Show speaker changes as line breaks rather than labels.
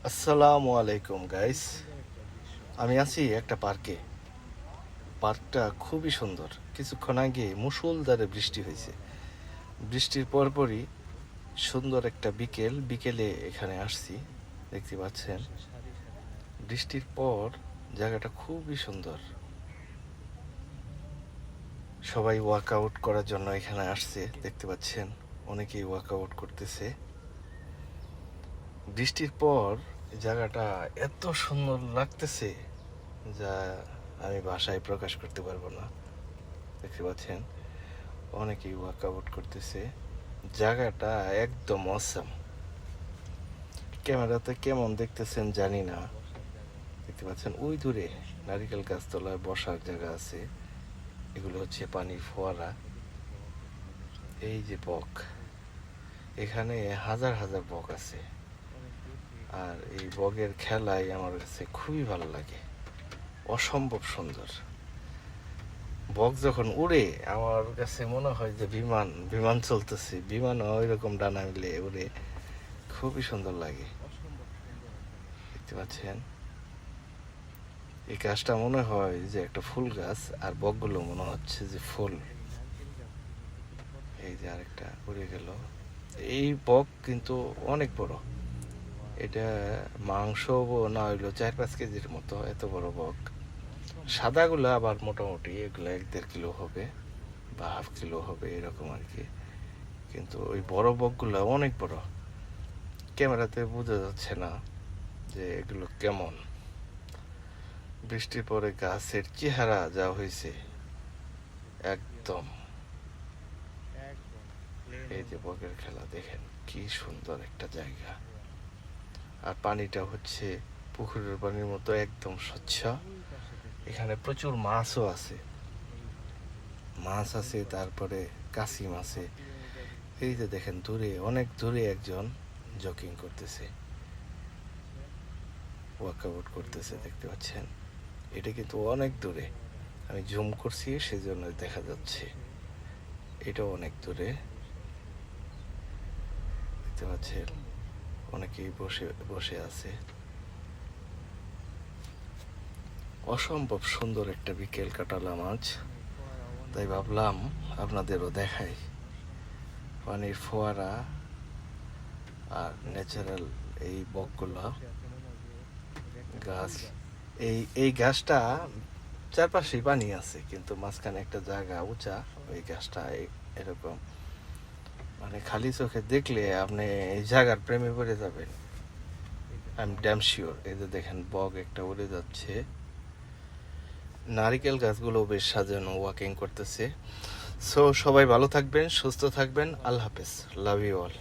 আসসালামু আলাইকুম গাইস। আমি আছি একটা পার্কে। পার্কটা খুবই সুন্দর। কিছুক্ষণ আগে মুষলধারে বৃষ্টি হয়েছে। বৃষ্টির পরপরই সুন্দর একটা বিকেলে এখানে আসছি। দেখতে পাচ্ছেন বৃষ্টির পর জায়গাটা খুবই সুন্দর। সবাই ওয়ার্কআউট করার জন্য এখানে আসছে। দেখতে পাচ্ছেন অনেকেই ওয়ার্কআউট করতেছে। বৃষ্টির পর জায়গাটা এত সুন্দর লাগতেছে যা আমি ভাষায় প্রকাশ করতে পারবো না। দেখতে পাচ্ছেন অনেকেই ওয়ার্কআউট করতেছে। জায়গাটা একদম অসাম। ক্যামেরাতে কেমন দেখতেছেন জানি না। দেখতে পাচ্ছেন ওই দূরে নারিকেল গাছতলায় বসার জায়গা আছে। এগুলো হচ্ছে পানির ফোয়ারা। এই যে বক, এখানে হাজার হাজার বক আছে। আর এই বকের খেলাই আমার কাছে খুবই ভালো লাগে, অসম্ভব সুন্দর। বক যখন উড়ে আমার কাছে মনে হয় যে বিমান বিমান চলতেছে। বিমান ওই রকম ডানা মিলে উড়ে, খুবই সুন্দর লাগে। দেখতে পাচ্ছেন এই গাছটা মনে হয় যে একটা ফুল গাছ, আর বকগুলো মনে হচ্ছে যে ফুল। এই যে আরেকটা উড়ে গেল। এই বক কিন্তু অনেক বড়। এটা মাংস না হইলো 4-5 কেজির মতো, এত বড় বক। সাদাগুলো আবার মোটামুটি এগুলো 1-1.5 কিলো হবে বা হাফ কিলো হবে, এরকম আর কি। কিন্তু ওই বড় বকগুলো অনেক বড়। ক্যামেরাতে বোঝা যাচ্ছে না যে এগুলো কেমন। বৃষ্টির পরে গাছের চেহারা যা হয়েছে একদম। এই যে বকের খেলা দেখেন, কি সুন্দর একটা জায়গা। আর পানিটা হচ্ছে পুকুরের পানির মতো একদম স্বচ্ছ। এখানে প্রচুর মাছও আছে। মাছ আছে, তারপরে কাসিম আছে। এই যে দেখেন দূরে, অনেক দূরে একজন জগিং করতেছে, ওয়ার্কআউট করতেছে। দেখতে পাচ্ছেন এটা কিন্তু অনেক দূরে। আমি জুম করছি সেজন্য দেখা যাচ্ছে এটা অনেক দূরে। দেখতে পাচ্ছেন অনেকেই বসে বসে আছে। অসম্ভব সুন্দর একটা বিকেল কাটালাম আজ, তাই ভাবলাম আপনাদেরও দেখাই। পানির ফোয়ারা আর ন্যাচারাল এই বকগুলো, গাছ। এই গাছটা চারপাশেই পানি আছে, কিন্তু মাঝখানে একটা জায়গা উঁচা। ওই গাছটা এরকম, মানে খালি চোখে দেখলে আপনি এই জায়গার প্রেমে পড়ে যাবেন। I am damn sure. এই যে দেখেন বক একটা উড়ে যাচ্ছে। নারিকেল গাছগুলো বেশ সাজানো, ওয়াকিং করতেছে। সো সবাই ভালো থাকবেন, সুস্থ থাকবেন। আল্লাহ হাফেজ, লাভ ইউ অল।